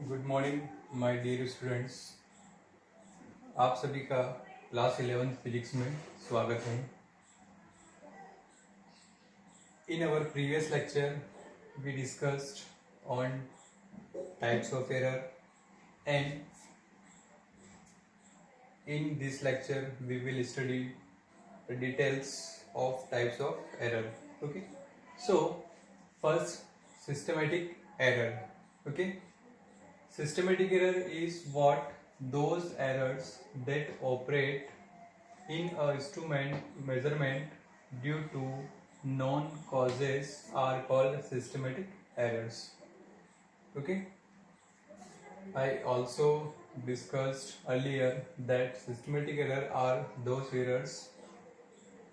Good morning my dear students. आप सभी का क्लास 11th फिजिक्स में स्वागत है। In our previous lecture we discussed on types of error and in this lecture we will study the details of types of error. Okay, so first, systematic error. Okay, systematic error is what those errors that operate in a instrument measurement due to known causes are called systematic errors. Okay, I also discussed earlier that systematic error are those errors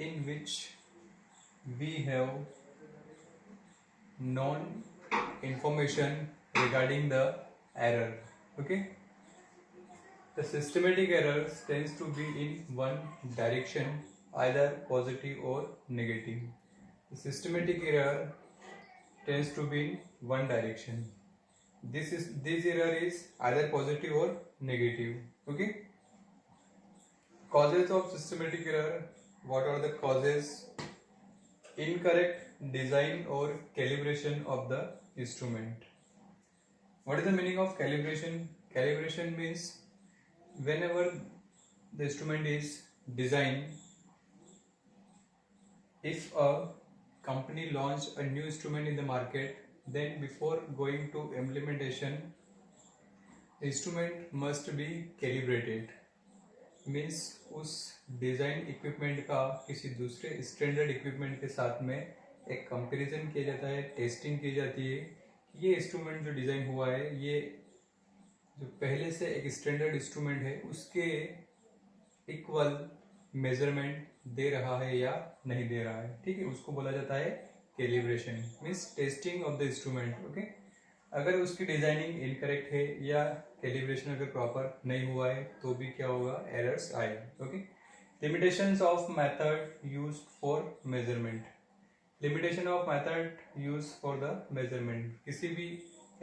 in which we have known information regarding the error. Okay, the systematic errors tends to be in one direction, either positive or negative. The systematic error tends to be in one direction. This error is either positive or negative. Okay, causes of systematic error. What are the causes? Incorrect design or calibration of the instrument. What is the meaning of calibration? Calibration means whenever the instrument is designed, if a company launch a new instrument in the market, then before going to implementation, the instrument must be calibrated. Means उस design equipment का किसी दूसरे standard equipment के साथ में एक comparison किया जाता है, टेस्टिंग की जाती है कि ये इंस्ट्रूमेंट जो डिज़ाइन हुआ है ये जो पहले से एक स्टैंडर्ड इंस्ट्रूमेंट है उसके इक्वल मेजरमेंट दे रहा है या नहीं दे रहा है। ठीक है, उसको बोला जाता है calibration, means testing of the instrument. Okay, अगर उसकी डिजाइनिंग इनकरेक्ट है या कैलिब्रेशन अगर प्रॉपर नहीं हुआ है तो भी क्या होगा, एरर्स आएगी। Okay, limitations of method used for measurement. Limitation of method use for the measurement, किसी भी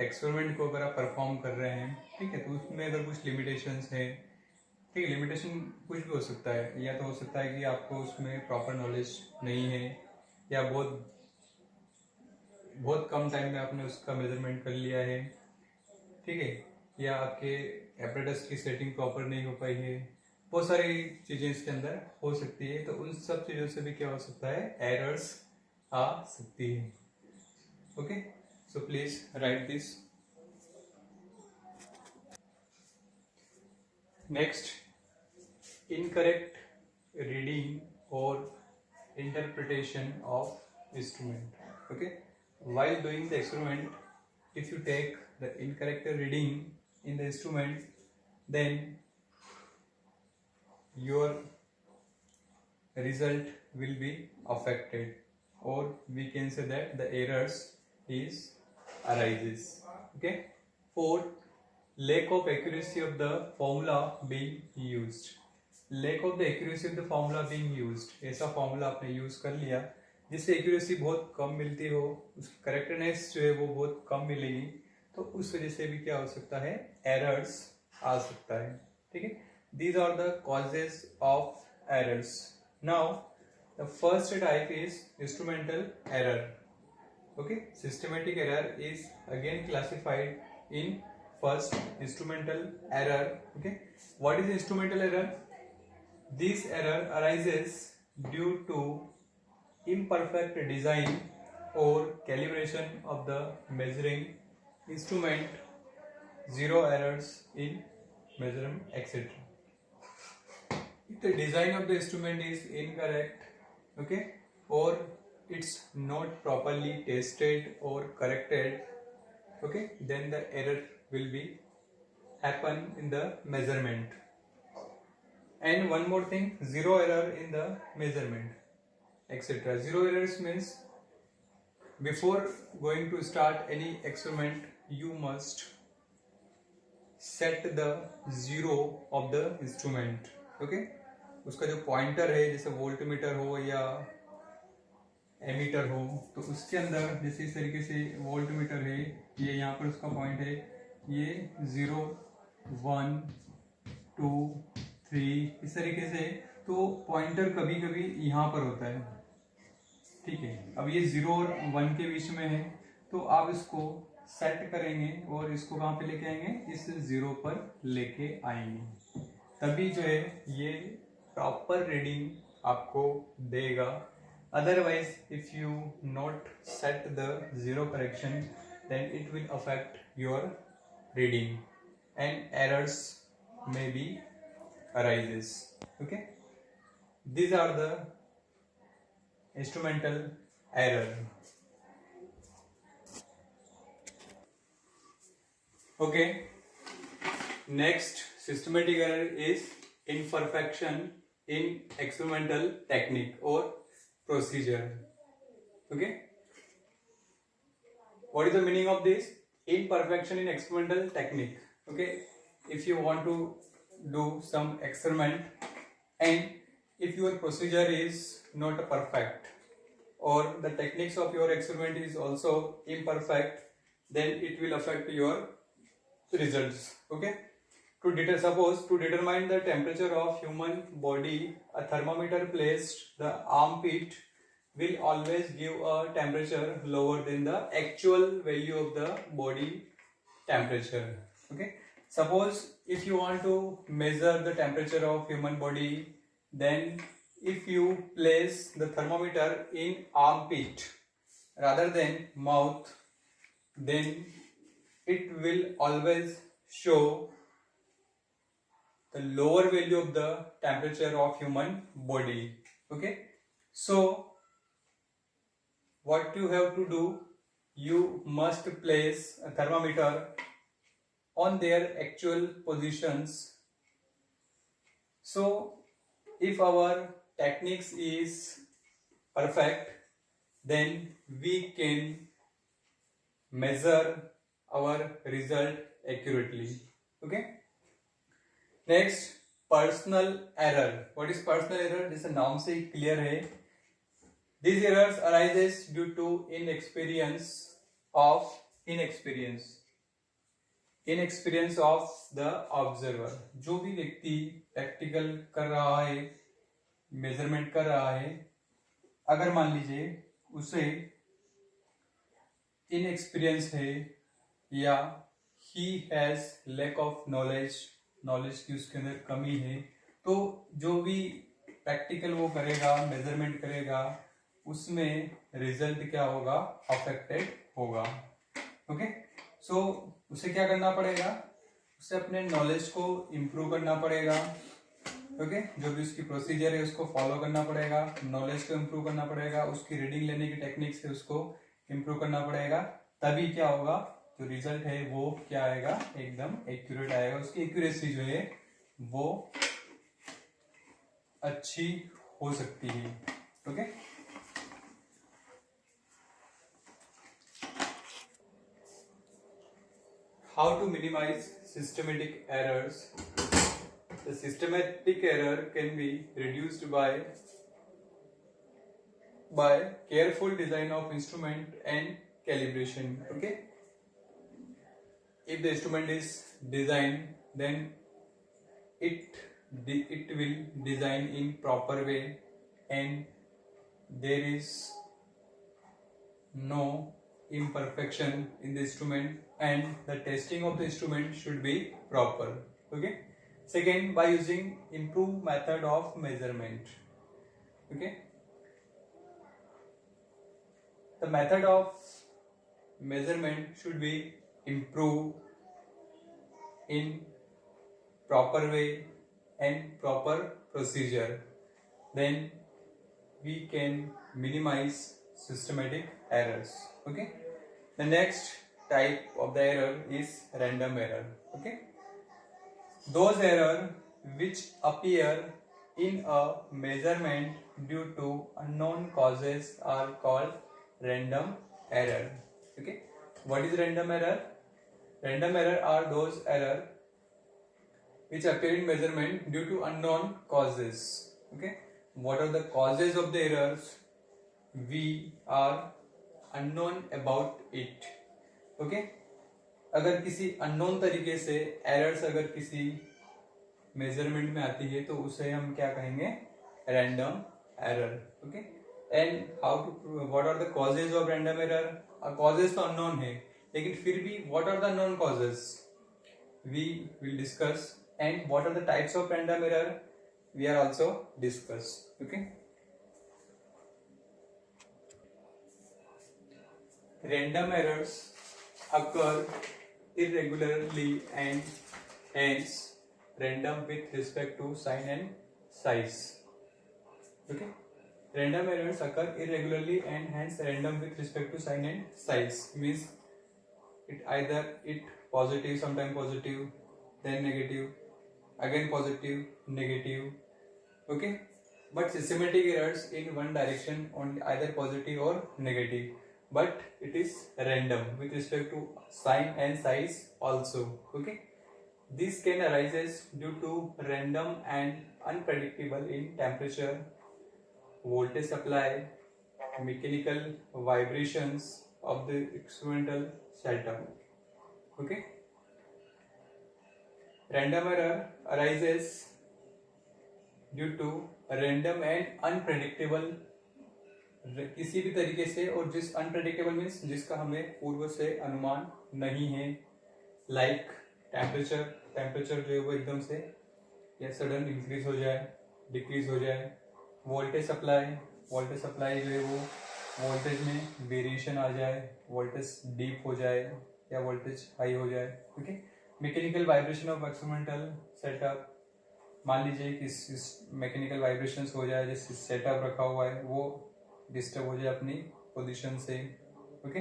एक्सपेरिमेंट को अगर आप परफॉर्म कर रहे हैं, ठीक है, तो उसमें अगर कुछ लिमिटेशंस है, ठीक है, लिमिटेशन कुछ भी हो सकता है, या तो हो सकता है कि आपको उसमें प्रॉपर नॉलेज नहीं है या बहुत कम टाइम में आपने उसका मेजरमेंट कर लिया है, ठीक है, या आपके एपरेटस की सेटिंग प्रॉपर नहीं हो पाई है, बहुत सारी चीज़ें इसके अंदर हो सकती है। तो उन सब चीज़ों से भी क्या हो सकता है, एरर्स आ सकती है। Okay, so please right this. Next, incorrect reading और interpretation of instrument. Okay, while doing the experiment, if you take the incorrect reading in the instrument, then your result will be affected, or we can say that the errors is arises. Okay, fourth, lack of accuracy of the formula being used. Lack of the accuracy of the formula being used, ऐसा formula आपने use कर लिया जिससे accuracy बहुत कम मिलती हो, उसकी correctness जो है वो बहुत कम मिलेगी, तो उस वजह से भी क्या हो सकता है, एरर्स आ सकता है। ठीक है, these are the causes of errors. Now the first type is instrumental error. Okay, systematic error is again classified in first instrumental error. Okay, what is instrumental error? This error arises due to imperfect design or calibration of the measuring instrument, zero errors in measurement, etc. If the design of the instrument is incorrect, okay, or it's not properly tested or corrected, okay, then the error will be happen in the measurement. And one more thing, zero error in the measurement, etc. Zero errors means before going to start any experiment, you must set the zero of the instrument. Okay, उसका जो pointer है, जैसे voltmeter हो या ammeter हो, तो उसके अंदर जैसे इस तरीके से वोल्टमीटर है, ये यहाँ पर उसका पॉइंट है, ये 0 1 2 3 इस तरीके से, तो पॉइंटर कभी कभी यहाँ पर होता है, ठीक है। अब ये 0 और 1 के बीच में है, तो आप इसको सेट करेंगे और इसको कहाँ पे लेके आएंगे, इस 0 पर लेके आएंगे, तभी जो है ये प्रॉपर रीडिंग आपको देगा। Otherwise, if you not set the zero correction, then it will affect your reading and errors may be arises. Okay, these are the instrumental error. Okay, next systematic error is imperfection in experimental technique or procedure. Okay, what is the meaning of this? Imperfection in experimental technique. Okay, if you want to do some experiment and if your procedure is not perfect or the techniques of your experiment is also imperfect, then it will affect your results. Okay, suppose to determine the temperature of human body, a thermometer placed the armpit will always give a temperature lower than the actual value of the body temperature. Okay, suppose if you want to measure the temperature of human body, then if you place the thermometer in armpit rather than mouth, then it will always show the lower value of the temperature of human body. Okay, so what you have to do, you must place a thermometer on their actual positions. So if our techniques is perfect, then we can measure our result accurately. Okay, next personal error. What is personal error? जैसे नाम से ही clear है, this errors arises due to inexperience of the observer. जो भी व्यक्ति practical कर रहा है, मेजरमेंट कर रहा है, अगर मान लीजिए उसे इनएक्सपीरियंस है या ही हैज लैक ऑफ नॉलेज की उसके अंदर कमी है, तो जो भी प्रैक्टिकल वो करेगा, मेजरमेंट करेगा, उसमें रिजल्ट क्या होगा, अफेक्टेड होगा. ओके, सो उसे क्या करना पड़ेगा, उसे अपने नॉलेज को इम्प्रूव करना पड़ेगा. ओके, जो भी उसकी प्रोसीजर है उसको फॉलो करना पड़ेगा, नॉलेज को इम्प्रूव करना पड़ेगा, उसकी रीडिंग लेने की टेक्निक्स है उसको इम्प्रूव करना पड़ेगा. तभी क्या होगा, जो रिजल्ट है वो क्या आएगा, एकदम एक्यूरेट आएगा. उसकी एक्यूरेसी जो है वो अच्छी हो सकती है. Okay, how to minimise systematic errors. The systematic error can be reduced by careful design of instrument and calibration. Okay, if the instrument is designed, then it will design in proper way and there is no imperfection in the instrument and the testing of the instrument should be proper. Okay, second, by using improved method of measurement. Okay, the method of measurement should be improved in proper way and proper procedure, then we can minimize systematic errors. Okay, the next type of the error is random error. Okay, those error which appear in a measurement due to unknown causes are called random error. Okay, what is random error? Random error are those error which appear in measurement due to unknown causes. Okay, what are the causes of the errors? We are unknown about it. Okay, अगर किसी unknown तरीके से errors अगर किसी measurement में आती है तो उसे हम क्या कहेंगे, random error. Okay, and how to, what are the causes of random error? Causes तो अननोन है, लेकिन फिर भी what are the known causes we will discuss, and what are the types of random error we are also discuss. Okay, random errors occur irregularly and hence random with respect to sign and size. Okay, random errors occur irregularly and hence random with respect to sign and size, means it either it positive, sometime positive, then negative, again positive, negative. Okay, but systematic errors in one direction, on either positive or negative, but it is random with respect to sign and size also. Okay, this can arises due to random and unpredictable in temperature, voltage supply, mechanical vibrations of the experimental setup. Okay, random error arises due to random and unpredictable, किसी भी तरीके से, और जिस unpredictable means जिसका हमें पूर्व से अनुमान नहीं है, लाइक टेम्परेचर, टेम्परेचर जो है वो एकदम से या सडन इंक्रीज हो जाए, डिक्रीज हो जाए, वोल्टेज सप्लाई, वोल्टेज सप्लाई जो है वो वोल्टेज में वेरिएशन आ जाए, वोल्टेज डीप हो जाए या वोल्टेज हाई हो जाए। Okay, mechanical vibration of experimental setup, मान लीजिए कि मैकेनिकल वाइब्रेशंस हो जाए, जिस सेटअप रखा हुआ है वो डिस्टर्ब हो जाए अपनी पोजीशन से। Okay,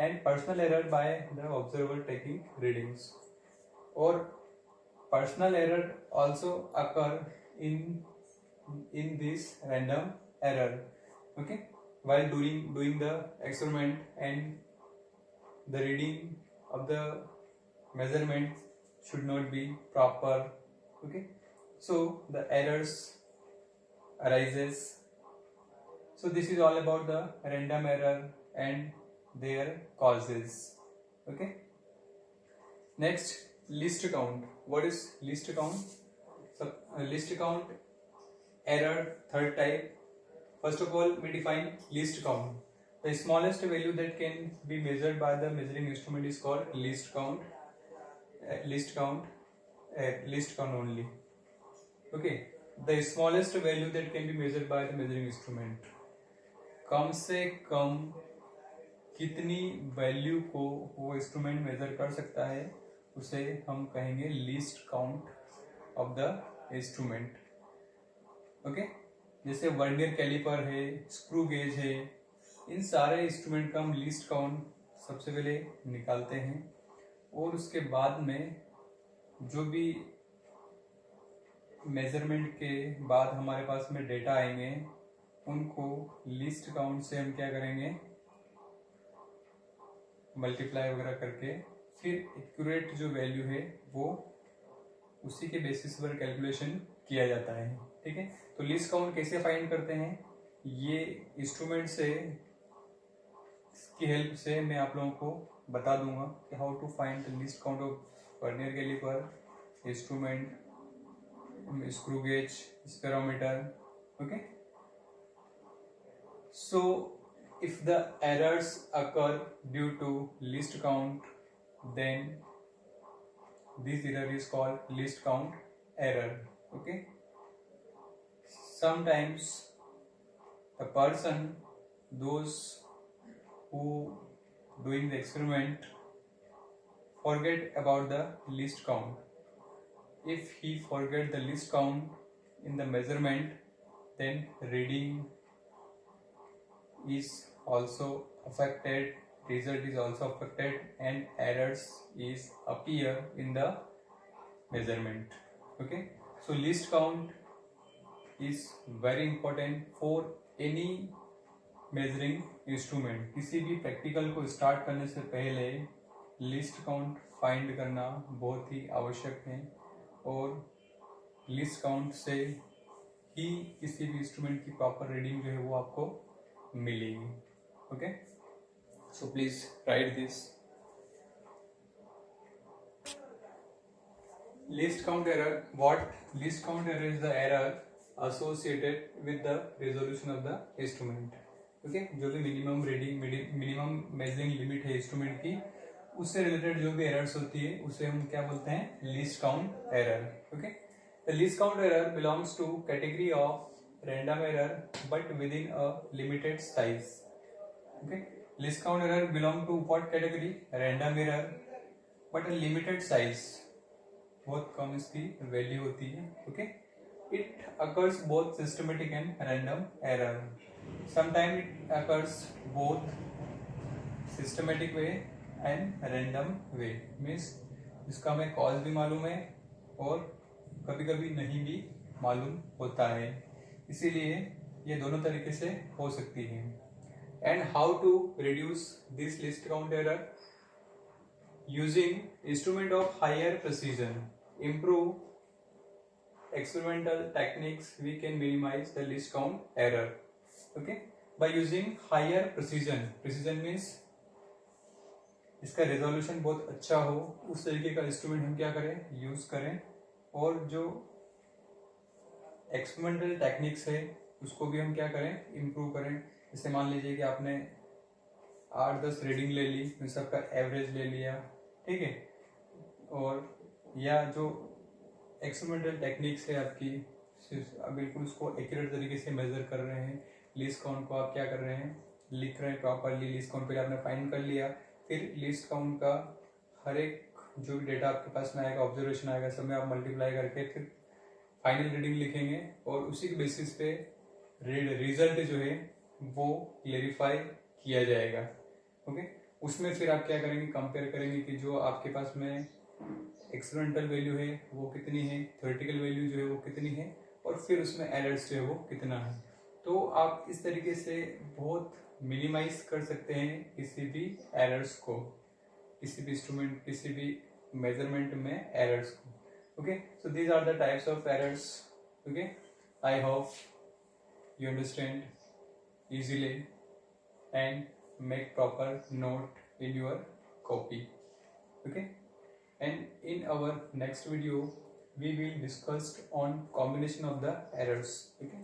and personal error by the observer taking readings, और personal error also occur in this random error. Okay, while doing the experiment and the reading of the measurement should not be proper. Okay, so the errors arises. So this is all about the random error and their causes. Okay, next, least count. What is least count? So least count error, third type. First of all, we define least count. The smallest value that can be measured by the measuring instrument is called least count. Least count only. Okay, the smallest value that can be measured by the measuring instrument. कम से कम कितनी value को वो instrument major कर सकता है उसे हम कहेंगे least count of the instrument. Okay, जैसे वर्नियर कैलिपर है, स्क्रू गेज है, इन सारे इंस्ट्रूमेंट का हम लीस्ट काउंट सबसे पहले निकालते हैं, और उसके बाद में जो भी मेजरमेंट के बाद हमारे पास में डेटा आएंगे उनको लीस्ट काउंट से हम क्या करेंगे, मल्टीप्लाई वगैरह करके फिर एक्यूरेट जो वैल्यू है वो उसी के बेसिस पर कैलकुलेशन किया जाता है। ठीक है, तो लीस्ट काउंट कैसे फाइंड करते हैं, ये इंस्ट्रूमेंट से की हेल्प से मैं आप लोगों को बता दूंगा कि how to find the least count of vernier calliper, instrument, screw gauge, spherometer. Okay, so if the errors occur due to least count, then this error is called least count error. Okay, sometimes the person, those who doing the experiment, forget about the least count. If he forget the least count in the measurement, then reading is also affected, result is also affected, and errors is appear in the measurement. Okay, so least count is very important for any measuring instrument. किसी भी practical को start करने से पहले least count find करना बहुत ही आवश्यक है, और लीस्ट काउंट से ही किसी भी इंस्ट्रूमेंट की प्रॉपर रीडिंग जो है वो आपको मिलेगी। Okay, so please right this. Least count error. What least count error is the error associated with the resolution of the instrument. Okay जो भी minimum reading minimum measuring limit है instrument की उससे रिलेटेड जो भी एरर्स होती है उसे हम क्या बोलते हैं least count error. Okay the least count error belongs to category of random error but within a limited size. Okay least count error belong to what category random error but a limited size. बहुत कम इसकी value होती है. Okay it occurs both systematic and random error. Sometime it occurs both systematic way and random way. Means इसका हमें cause भी मालूम है और कभी कभी नहीं भी मालूम होता है. इसीलिए ये दोनों तरीके से हो सकती है. And how to reduce this least count error. Using instrument of higher precision, improve experimental techniques, we can minimize the least count error. Okay, by using higher precision, precision means इसका resolution बहुत अच्छा हो उस तरीके का instrument हम क्या करें यूज करें. और जो एक्सपेरिमेंटल टेक्निक्स है उसको भी हम क्या करें इम्प्रूव करें. जैसे मान लीजिए कि आपने 8-10 रीडिंग ले ली फिर सबका एवरेज ले लिया. ठीक है और या जो एक्सपेरिमेंटल टेक्निक्स है आपकी बिल्कुल उसको एक्यूरेट तरीके से मेजर कर रहे हैं. लीस्ट काउंट को आप क्या कर रहे हैं लिख रहे हैं प्रॉपरली. लीस्ट काउंट पहले आपने फाइंड कर लिया फिर लीस्ट काउंट का हर एक जो भी डेटा आपके पास में आएगा ऑब्जर्वेशन आएगा सब में आप मल्टीप्लाई करके फिर फाइनल रीडिंग लिखेंगे और उसी के बेसिस पे रिजल्ट जो है वो क्लेरिफाई किया जाएगा. ओके उसमें फिर आप क्या करेंगे कंपेयर करेंगे कि जो आपके पास में एक्सपेरिमेंटल वैल्यू है वो कितनी है थ्योरेटिकल वैल्यू जो है वो कितनी है और फिर उसमें एरर्स जो है वो कितना है. तो आप इस तरीके से बहुत मिनिमाइज कर सकते हैं किसी भी एरर्स को किसी भी इंस्ट्रूमेंट किसी भी मेजरमेंट में एरर्स को. Okay so these are the types of errors. Okay I hope you understand easily and make proper note in your copy. Okay and in our next video we will discuss on combination of the errors. Okay.